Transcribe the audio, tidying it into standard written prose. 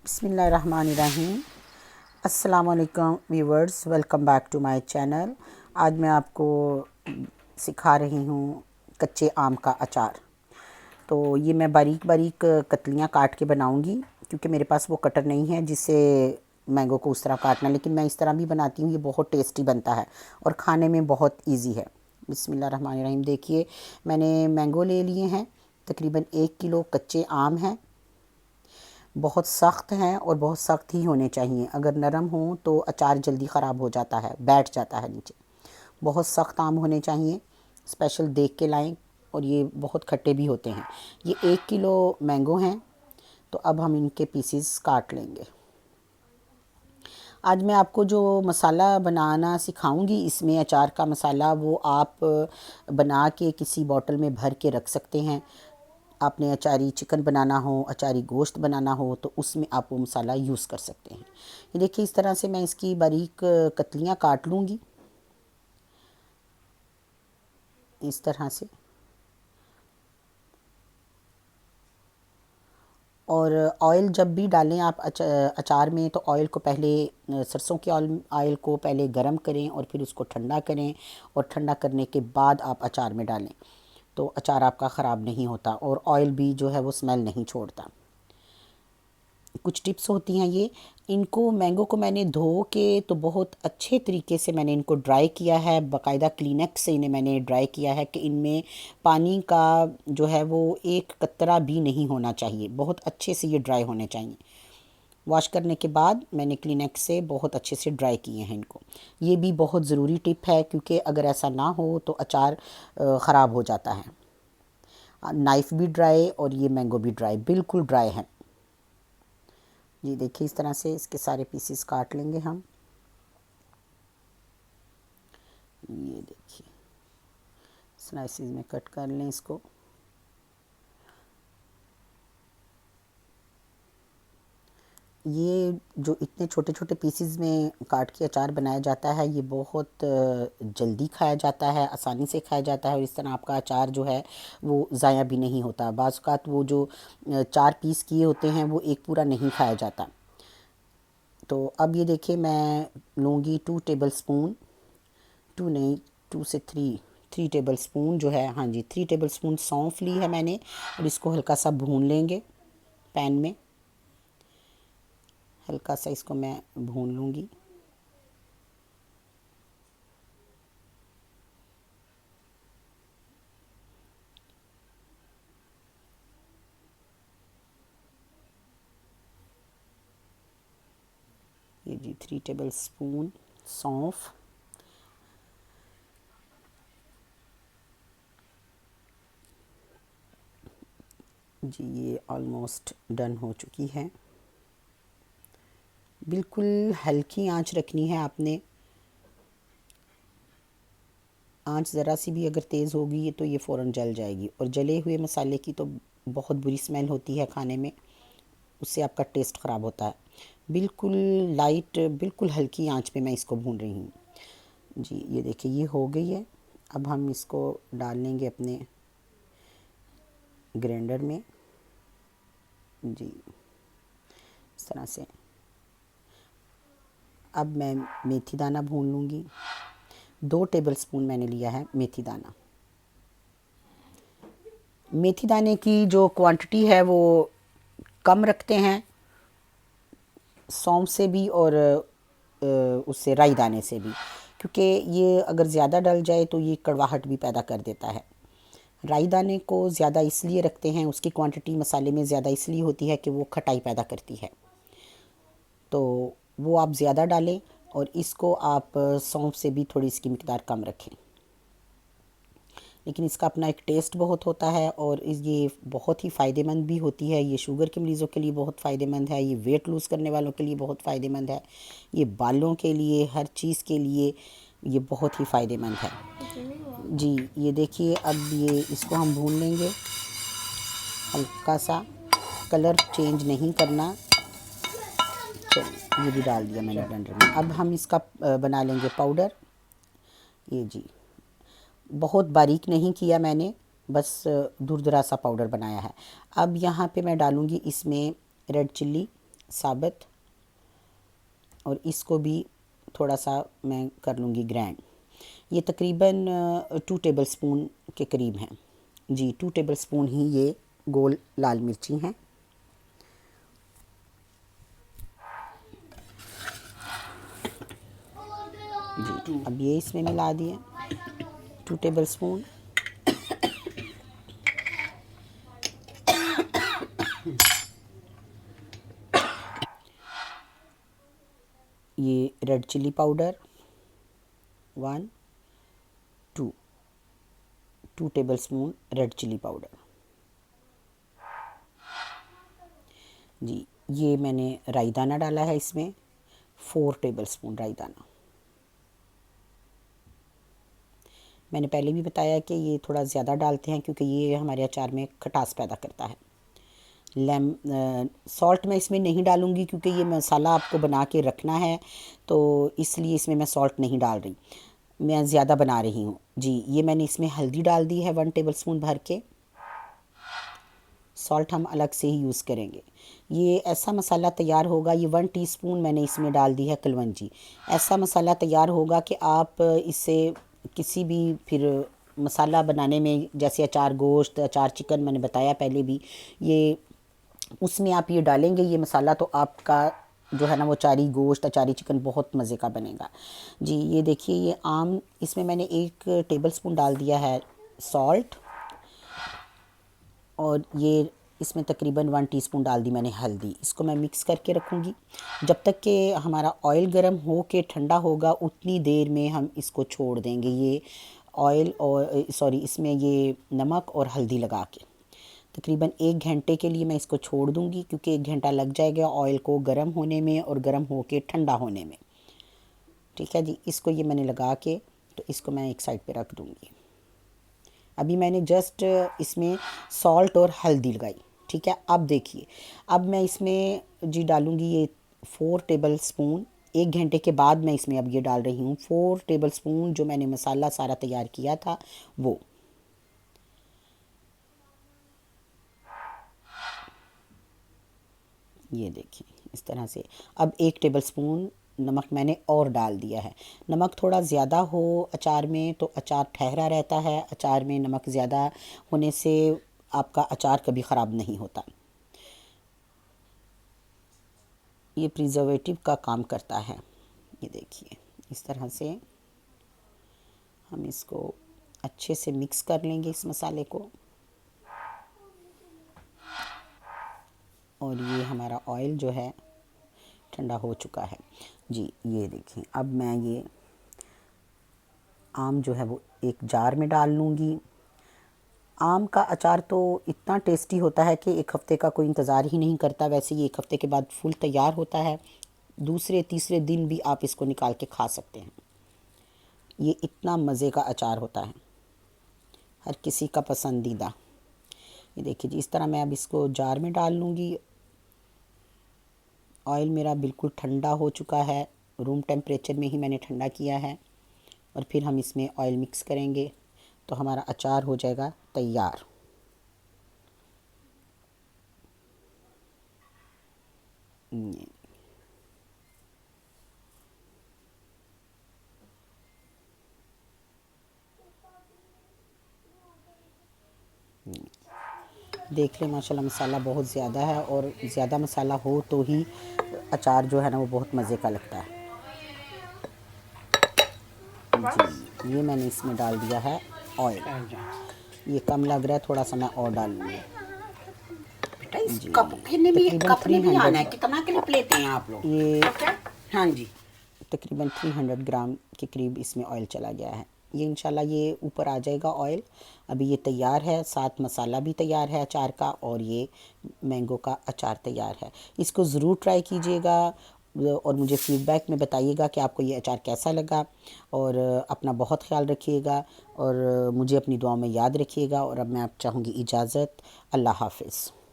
बिस्मिल्लाहिर्रहमानिर्रहीम। अस्सलाम वालेकुम viewers, welcome back to my channel. आज मैं आपको सिखा रही हूँ कच्चे आम का अचार। तो ये मैं बारीक बारीक कतलियाँ काट के बनाऊँगी, क्योंकि मेरे पास वो कटर नहीं है जिससे मैंगो को उस तरह काटना, लेकिन मैं इस तरह भी बनाती हूँ। ये बहुत टेस्टी बनता है और खाने में बहुत ईजी है। बिस्मिल्लाहिर्रहमानिर्रहीम। देखिए, मैंने मैंगो ले लिए हैं, तकरीबन 1 किलो कच्चे आम हैं। बहुत सख्त हैं और बहुत सख्त ही होने चाहिए। अगर नरम हो तो अचार जल्दी ख़राब हो जाता है, बैठ जाता है नीचे। बहुत सख्त आम होने चाहिए, स्पेशल देख के लाएं। और ये बहुत खट्टे भी होते हैं। ये 1 किलो मैंगो हैं, तो अब हम इनके पीसेस काट लेंगे। आज मैं आपको जो मसाला बनाना सिखाऊंगी, इसमें अचार का मसाला, वो आप बना के किसी बॉटल में भर के रख सकते हैं। आपने अचारी चिकन बनाना हो, अचारी गोश्त बनाना हो, तो उसमें आप वो मसाला यूज़ कर सकते हैं। ये देखिए, इस तरह से मैं इसकी बारीक कतलियाँ काट लूँगी, इस तरह से। और ऑयल जब भी डालें आप अचार में, तो ऑयल को पहले सरसों के ऑयल को पहले गरम करें और फिर उसको ठंडा करें, और ठंडा करने के बाद आप अचार में डालें, तो अचार आपका ख़राब नहीं होता और ऑयल भी जो है वो स्मेल नहीं छोड़ता। कुछ टिप्स होती हैं ये। इनको मैंगो को मैंने धो के तो बहुत अच्छे तरीके से मैंने इनको ड्राई किया है, बाकायदा क्लीनेक्स से इन्हें मैंने ड्राई किया है कि इनमें पानी का जो है वो एक कतरा भी नहीं होना चाहिए। बहुत अच्छे से ये ड्राई होने चाहिए। वॉश करने के बाद मैंने क्लीनेक्स से बहुत अच्छे से ड्राई किए हैं इनको। ये भी बहुत ज़रूरी टिप है, क्योंकि अगर ऐसा ना हो तो अचार ख़राब हो जाता है। नाइफ़ भी ड्राई और ये मैंगो भी ड्राई, बिल्कुल ड्राई है। ये देखिए, इस तरह से इसके सारे पीसेस काट लेंगे हम। ये देखिए, स्लाइसिस में कट कर लें इसको। ये जो इतने छोटे छोटे पीसेस में काट के अचार बनाया जाता है, ये बहुत जल्दी खाया जाता है, आसानी से खाया जाता है, और इस तरह आपका अचार जो है वो ज़ाया भी नहीं होता। बाज़ औक़ात वो जो 4 पीस किए होते हैं वो एक पूरा नहीं खाया जाता। तो अब ये देखिए, मैं लूँगी 2 टेबल स्पून, 2 नहीं, 2 से 3 टेबल स्पून जो है, हाँ जी, 3 टेबल स्पून सौंफ ली है मैंने, और इसको हल्का सा भून लेंगे पैन में। हल्का सा इसको मैं भून लूँगी। ये जी 3 टेबल स्पून सौंफ। जी, ये ऑलमोस्ट डन हो चुकी है। बिल्कुल हल्की आंच रखनी है आपने। आंच ज़रा सी भी अगर तेज़ होगी तो ये फ़ौरन जल जाएगी, और जले हुए मसाले की तो बहुत बुरी स्मेल होती है खाने में, उससे आपका टेस्ट ख़राब होता है। बिल्कुल लाइट, बिल्कुल हल्की आंच पे मैं इसको भून रही हूँ। जी, ये देखिए, ये हो गई है। अब हम इसको डाल लेंगे अपने ग्राइंडर में। जी, इस तरह से। अब मैं मेथी दाना भून लूँगी। 2 टेबल स्पून मैंने लिया है मेथी दाना। मेथी दाने की जो क्वांटिटी है वो कम रखते हैं सौंफ से भी, और उससे राई दाने से भी, क्योंकि ये अगर ज़्यादा डल जाए तो ये कड़वाहट भी पैदा कर देता है। राई दाने को ज़्यादा इसलिए रखते हैं, उसकी क्वांटिटी मसाले में ज़्यादा इसलिए होती है कि वो खटाई पैदा करती है, तो वो आप ज़्यादा डालें, और इसको आप सौंफ से भी थोड़ी इसकी मिकदार कम रखें। लेकिन इसका अपना एक टेस्ट बहुत होता है, और ये बहुत ही फ़ायदेमंद भी होती है। ये शुगर के मरीज़ों के लिए बहुत फ़ायदेमंद है, ये वेट लूज़ करने वालों के लिए बहुत फ़ायदेमंद है, ये बालों के लिए, हर चीज़ के लिए ये बहुत ही फ़ायदेमंद है। जी, ये देखिए, अब ये इसको हम भून लेंगे। हल्का सा कलर चेंज नहीं करना। चलिए, ये भी डाल दिया मैंने ब्लेंडर में। अब हम इसका बना लेंगे पाउडर। ये जी, बहुत बारीक नहीं किया मैंने, बस दुरदरा सा पाउडर बनाया है। अब यहाँ पे मैं डालूँगी इसमें रेड चिल्ली साबुत, और इसको भी थोड़ा सा मैं कर लूँगी ग्रैंड। ये तकरीबन 2 टेबल स्पून के करीब हैं जी। 2 टेबल स्पून ही ये गोल लाल मिर्ची हैं। जी अब ये इसमें मिला दिए 2 टेबल स्पून। ये red chilli powder 1 2 table spoon red chilli powder जी। ये मैंने राई दाना डाला है इसमें 4 टेबल स्पून राई दाना। मैंने पहले भी बताया कि ये थोड़ा ज़्यादा डालते हैं क्योंकि ये हमारे अचार में खटास पैदा करता है। सॉल्ट मैं इसमें नहीं डालूँगी क्योंकि ये मसाला आपको बना के रखना है, तो इसलिए इसमें मैं सॉल्ट नहीं डाल रही, मैं ज़्यादा बना रही हूँ जी। ये मैंने इसमें हल्दी डाल दी है 1 टेबल स्पून भर के। सॉल्ट हम अलग से ही यूज़ करेंगे। ये ऐसा मसाला तैयार होगा, ये 1 टीस्पून मैंने इसमें डाल दी है कलवंजी। ऐसा मसाला तैयार होगा कि आप इससे किसी भी फिर मसाला बनाने में, जैसे अचार गोश्त, अचार चिकन मैंने बताया पहले भी, ये उसमें आप ये डालेंगे ये मसाला तो आपका जो है ना वो अचारी गोश्त, अचारी चिकन बहुत मज़े का बनेगा जी। ये देखिए ये आम, इसमें मैंने 1 टेबल स्पून डाल दिया है सॉल्ट, और ये इसमें तकरीबन 1 टीस्पून डाल दी मैंने हल्दी। इसको मैं मिक्स करके रखूँगी जब तक कि हमारा ऑयल गर्म हो के ठंडा होगा, उतनी देर में हम इसको छोड़ देंगे ये ऑयल और सॉरी इसमें ये नमक और हल्दी लगा के। तकरीबन 1 घंटे के लिए मैं इसको छोड़ दूँगी क्योंकि 1 घंटा लग जाएगा ऑयल को गर्म होने में और गर्म हो के ठंडा होने में। ठीक है जी, इसको ये मैंने लगा के तो इसको मैं एक साइड पे रख दूँगी। अभी मैंने जस्ट इसमें सॉल्ट और हल्दी लगाई। ठीक है, अब देखिए अब मैं इसमें जी डालूँगी ये 4 टेबल स्पून। 1 घंटे के बाद मैं इसमें अब ये डाल रही हूँ 4 टेबल स्पून जो मैंने मसाला सारा तैयार किया था वो। ये देखिए इस तरह से। अब 1 टेबल स्पून नमक मैंने और डाल दिया है। नमक थोड़ा ज़्यादा हो अचार में तो अचार ठहरा रहता है, अचार में नमक ज़्यादा होने से आपका अचार कभी ख़राब नहीं होता। ये प्रिजर्वेटिव का काम करता है। ये देखिए इस तरह से हम इसको अच्छे से मिक्स कर लेंगे इस मसाले को। और ये हमारा ऑयल जो है ठंडा हो चुका है जी। ये देखिए अब मैं ये आम जो है वो एक जार में डाल लूँगी। आम का अचार तो इतना टेस्टी होता है कि 1 हफ़्ते का कोई इंतज़ार ही नहीं करता। वैसे ये 1 हफ़्ते के बाद फुल तैयार होता है, दूसरे तीसरे दिन भी आप इसको निकाल के खा सकते हैं। ये इतना मज़े का अचार होता है, हर किसी का पसंदीदा। ये देखिए जी इस तरह मैं अब इसको जार में डाल लूँगी। ऑयल मेरा बिल्कुल ठंडा हो चुका है, रूम टेम्परेचर में ही मैंने ठंडा किया है। और फिर हम इसमें ऑयल मिक्स करेंगे तो हमारा अचार हो जाएगा तैयार। देख लें माशाल्लाह मसाला बहुत ज़्यादा है, और ज़्यादा मसाला हो तो ही अचार जो है ना वो बहुत मज़े का लगता है जी। ये मैंने इसमें डाल दिया है ऑयल। ये कम लग रहा है, थोड़ा सा मैं और डालूँगी जी। तकरीबन 300 कितना के लिए लेते हैं आप लोग ये हाँ जी तकरीबन 300 ग्राम के करीब इसमें ऑयल चला गया है। ये इंशाल्लाह ये ऊपर आ जाएगा ऑयल। अभी ये तैयार है, साथ मसाला भी तैयार है अचार का, और ये मैंगो का अचार तैयार है। इसको ज़रूर ट्राई कीजिएगा और मुझे फ़ीडबैक में बताइएगा कि आपको ये अचार कैसा लगा। और अपना बहुत ख्याल रखिएगा और मुझे अपनी दुआ में याद रखिएगा। और अब मैं आप चाहूँगी इजाज़त। अल्लाह हाफ़िज़।